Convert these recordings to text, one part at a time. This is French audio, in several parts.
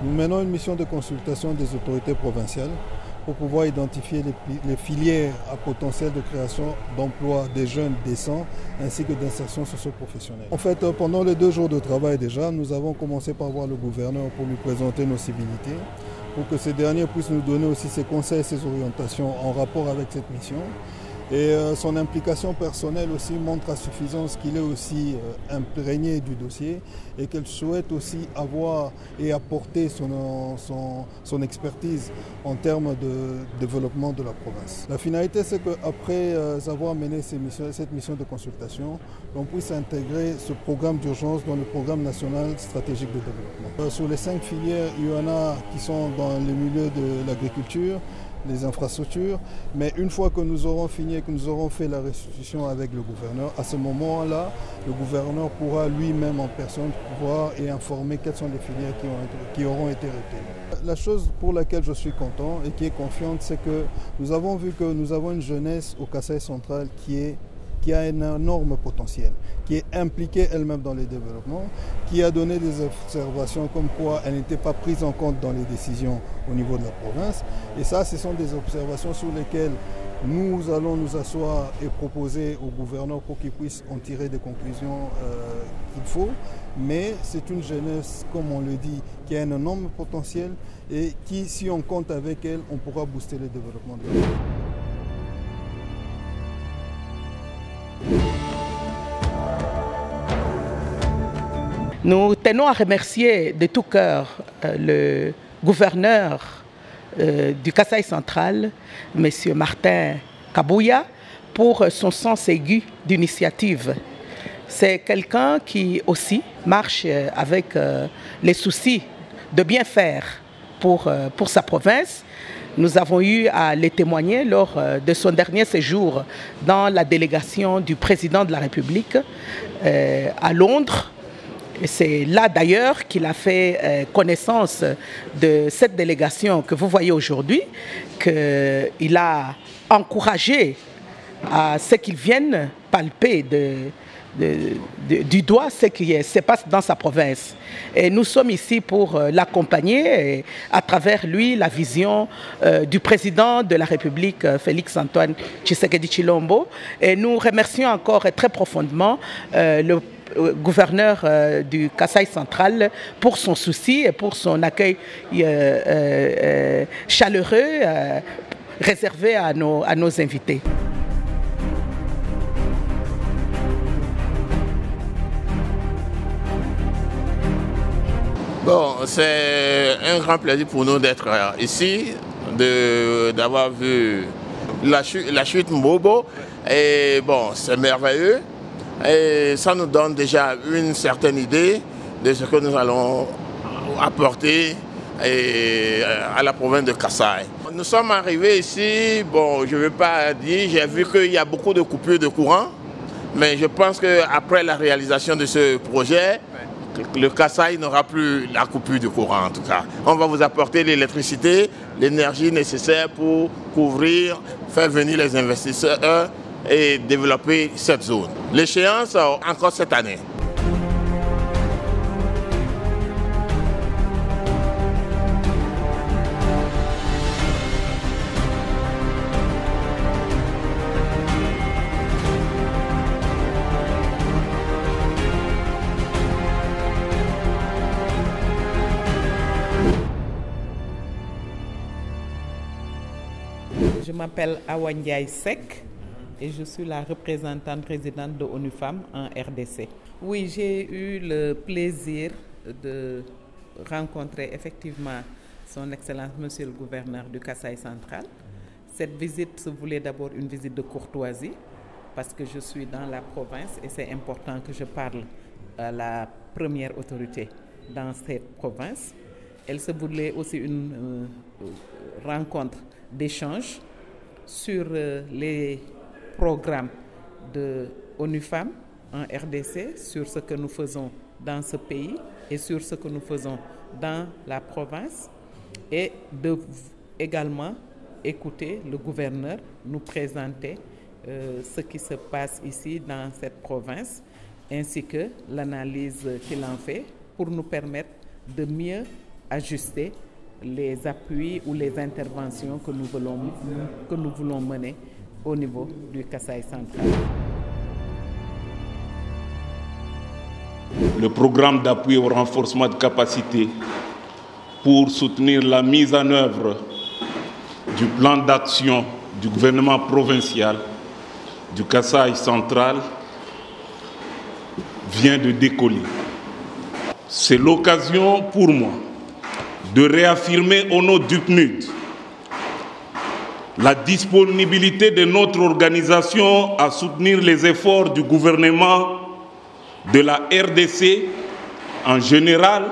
Nous menons une mission de consultation des autorités provinciales pour pouvoir identifier les filières à potentiel de création d'emplois des jeunes décents ainsi que d'insertion socio-professionnelle. En fait, pendant les 2 jours de travail déjà, nous avons commencé par voir le gouverneur pour lui présenter nos civilités, pour que ces derniers puissent nous donner aussi ses conseils et ses orientations en rapport avec cette mission. Et son implication personnelle aussi montre à suffisance qu'il est aussi imprégné du dossier et qu'elle souhaite aussi avoir et apporter son expertise en termes de développement de la province. La finalité, c'est qu'après avoir mené cette mission de consultation, l'on puisse intégrer ce programme d'urgence dans le programme national stratégique de développement. Sur les 5 filières, il y en a qui sont dans les milieux de l'agriculture, les infrastructures, mais une fois que nous aurons fini et que nous aurons fait la restitution avec le gouverneur, à ce moment-là, le gouverneur pourra lui-même en personne voir et informer quelles sont les filières qui auront été retenues. La chose pour laquelle je suis content et qui est confiante, c'est que nous avons vu que nous avons une jeunesse au Kasaï central qui a un énorme potentiel, qui est impliquée elle-même dans les développements, qui a donné des observations comme quoi elle n'était pas prise en compte dans les décisions au niveau de la province. Et ça, ce sont des observations sur lesquelles nous allons nous asseoir et proposer au gouverneur pour qu'il puisse en tirer des conclusions qu'il faut. Mais c'est une jeunesse, comme on le dit, qui a un énorme potentiel et qui, si on compte avec elle, on pourra booster le développement de la province. Nous tenons à remercier de tout cœur le gouverneur du Kasaï central, M. Martin Kabouya, pour son sens aigu d'initiative. C'est quelqu'un qui aussi marche avec les soucis de bien faire pour sa province. Nous avons eu à les témoigner lors de son dernier séjour dans la délégation du président de la République à Londres. C'est là d'ailleurs qu'il a fait connaissance de cette délégation que vous voyez aujourd'hui, qu'il a encouragé à ce qu'ils viennent palper du doigt ce qui se passe dans sa province. Et nous sommes ici pour l'accompagner à travers lui la vision du président de la République, Félix-Antoine Tshisekedi Tshilombo. Et nous remercions encore très profondément le gouverneur du Kasaï central pour son souci et pour son accueil chaleureux réservé à nos invités. Bon, c'est un grand plaisir pour nous d'être ici, d'avoir vu la chute Mbobo. Et bon, c'est merveilleux. Et ça nous donne déjà une certaine idée de ce que nous allons apporter à la province de Kasaï. Nous sommes arrivés ici, bon, je ne veux pas dire, j'ai vu qu'il y a beaucoup de coupures de courant, mais je pense qu'après la réalisation de ce projet, le Kasaï n'aura plus la coupure de courant en tout cas. On va vous apporter l'électricité, l'énergie nécessaire pour couvrir, faire venir les investisseurs et développer cette zone. L'échéance encore cette année. Je m'appelle Awa Ndiaye Seck et je suis la représentante présidente de ONU Femmes en RDC. Oui, j'ai eu le plaisir de rencontrer effectivement son Excellence Monsieur le Gouverneur du Kasaï central. Cette visite se voulait d'abord une visite de courtoisie parce que je suis dans la province et c'est important que je parle à la première autorité dans cette province. Elle se voulait aussi une rencontre d'échange sur les programmes de ONU Femmes en RDC, sur ce que nous faisons dans ce pays et sur ce que nous faisons dans la province, et de également écouter le gouverneur nous présenter ce qui se passe ici dans cette province, ainsi que l'analyse qu'il en fait pour nous permettre de mieux ajuster les appuis ou les interventions que nous voulons mener au niveau du Kasaï central. Le programme d'appui au renforcement de capacité pour soutenir la mise en œuvre du plan d'action du gouvernement provincial du Kasaï central vient de décoller. C'est l'occasion pour moi de réaffirmer au nom du PNUD la disponibilité de notre organisation à soutenir les efforts du gouvernement de la RDC en général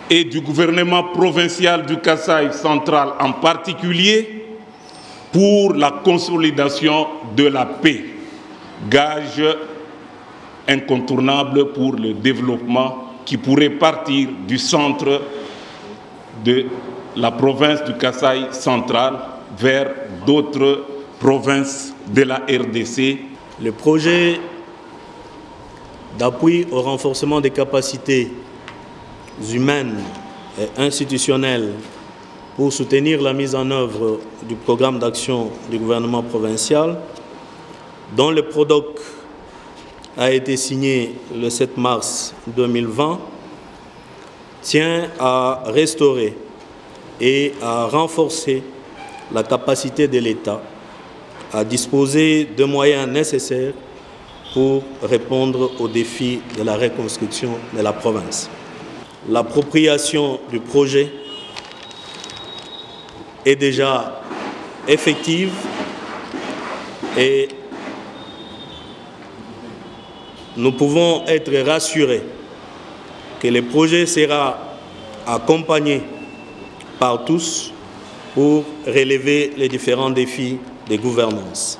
et du gouvernement provincial du Kasaï central en particulier pour la consolidation de la paix, gage incontournable pour le développement qui pourrait partir du centre de la province du Kasaï central vers d'autres provinces de la RDC. Le projet d'appui au renforcement des capacités humaines et institutionnelles pour soutenir la mise en œuvre du programme d'action du gouvernement provincial, dont le PRODOC a été signé le 7 mars 2020, tient à restaurer et à renforcer la capacité de l'État à disposer de moyens nécessaires pour répondre aux défis de la reconstruction de la province. L'appropriation du projet est déjà effective et nous pouvons être rassurés que le projet sera accompagné par tous pour relever les différents défis de gouvernance.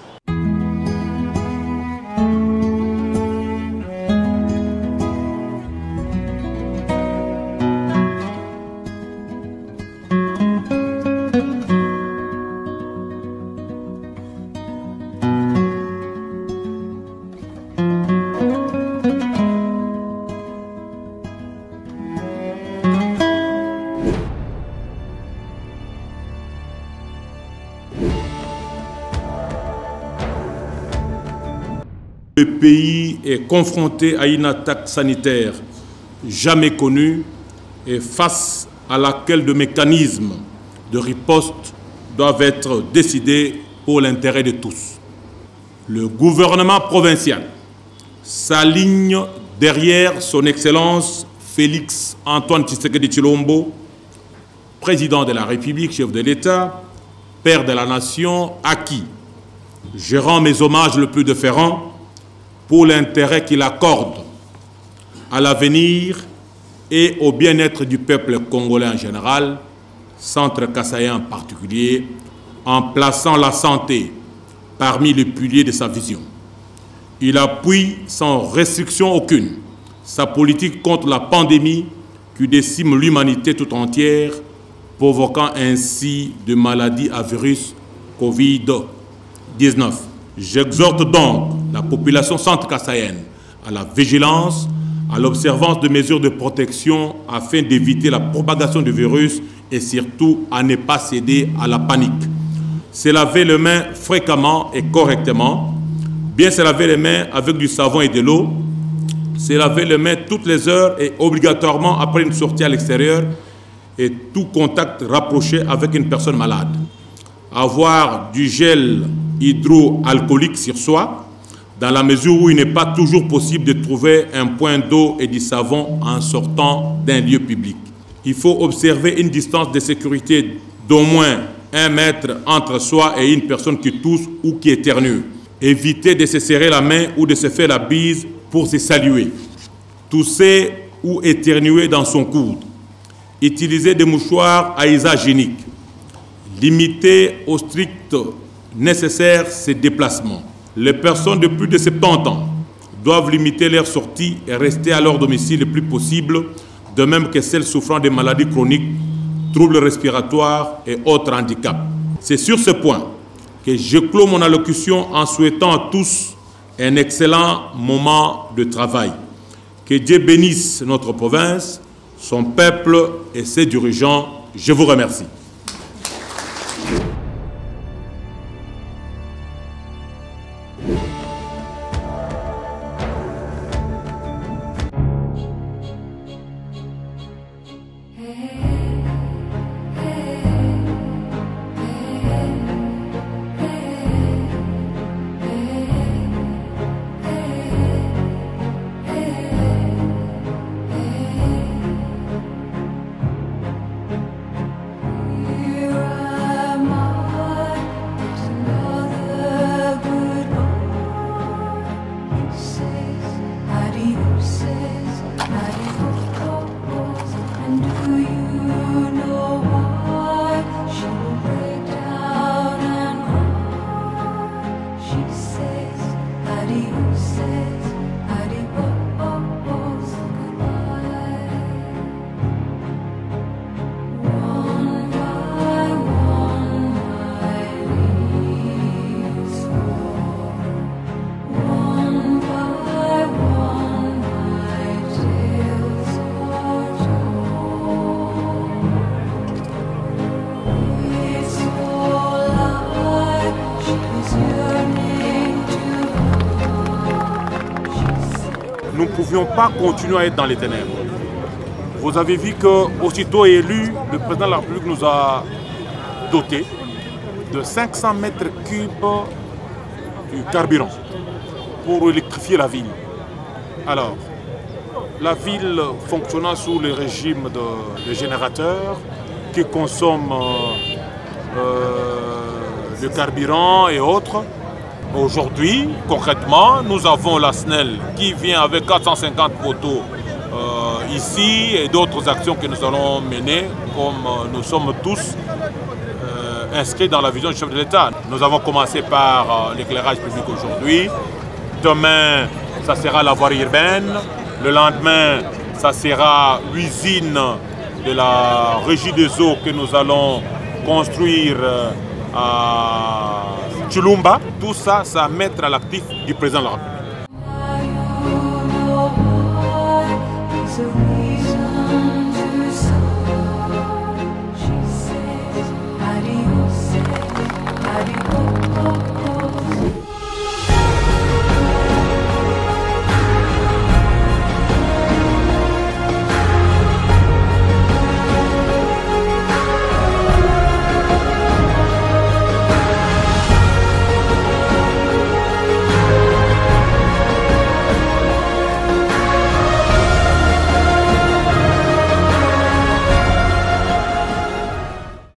Le pays est confronté à une attaque sanitaire jamais connue et face à laquelle de mécanismes de riposte doivent être décidés pour l'intérêt de tous. Le gouvernement provincial s'aligne derrière son Excellence Félix Antoine Tshisekedi Tshilombo, président de la République, chef de l'État, père de la nation, à qui je rends mes hommages le plus déférents pour l'intérêt qu'il accorde à l'avenir et au bien-être du peuple congolais en général, centre kassaïen en particulier, en plaçant la santé parmi les piliers de sa vision. Il appuie sans restriction aucune sa politique contre la pandémie qui décime l'humanité tout entière, provoquant ainsi de maladies à virus Covid-19. J'exhorte donc la population centre-kassaïenne à la vigilance, à l'observance de mesures de protection afin d'éviter la propagation du virus et surtout à ne pas céder à la panique. Se laver les mains fréquemment et correctement, bien se laver les mains avec du savon et de l'eau, se laver les mains toutes les heures et obligatoirement après une sortie à l'extérieur et tout contact rapproché avec une personne malade. avoir du gel hydroalcoolique sur soi, dans la mesure où il n'est pas toujours possible de trouver un point d'eau et du savon en sortant d'un lieu public. Il faut observer une distance de sécurité d'au moins 1 mètre entre soi et une personne qui tousse ou qui éternue. Éviter de se serrer la main ou de se faire la bise pour se saluer. Tousser ou éternuer dans son coude. Utiliser des mouchoirs à usage unique. Limiter au strict nécessaire ses déplacements. Les personnes de plus de 70 ans doivent limiter leurs sorties et rester à leur domicile le plus possible, de même que celles souffrant de maladies chroniques, troubles respiratoires et autres handicaps. C'est sur ce point que je clôt mon allocution en souhaitant à tous un excellent moment de travail. Que Dieu bénisse notre province, son peuple et ses dirigeants. Je vous remercie. Nous ne pouvions pas continuer à être dans les ténèbres. Vous avez vu qu'aussitôt élu, le président de la République nous a doté de 500 mètres cubes du carburant pour électrifier la ville. Alors, la ville fonctionnant sous le régime de générateurs qui consomment le carburant et autres. Aujourd'hui, concrètement, nous avons la SNEL qui vient avec 450 poteaux ici et d'autres actions que nous allons mener comme nous sommes tous inscrits dans la vision du chef de l'État. Nous avons commencé par l'éclairage public aujourd'hui. Demain, ça sera la voirie urbaine. Le lendemain, ça sera l'usine de la régie des eaux que nous allons construire à Chulumba. Tout ça, ça va mettre à l'actif du président de la République.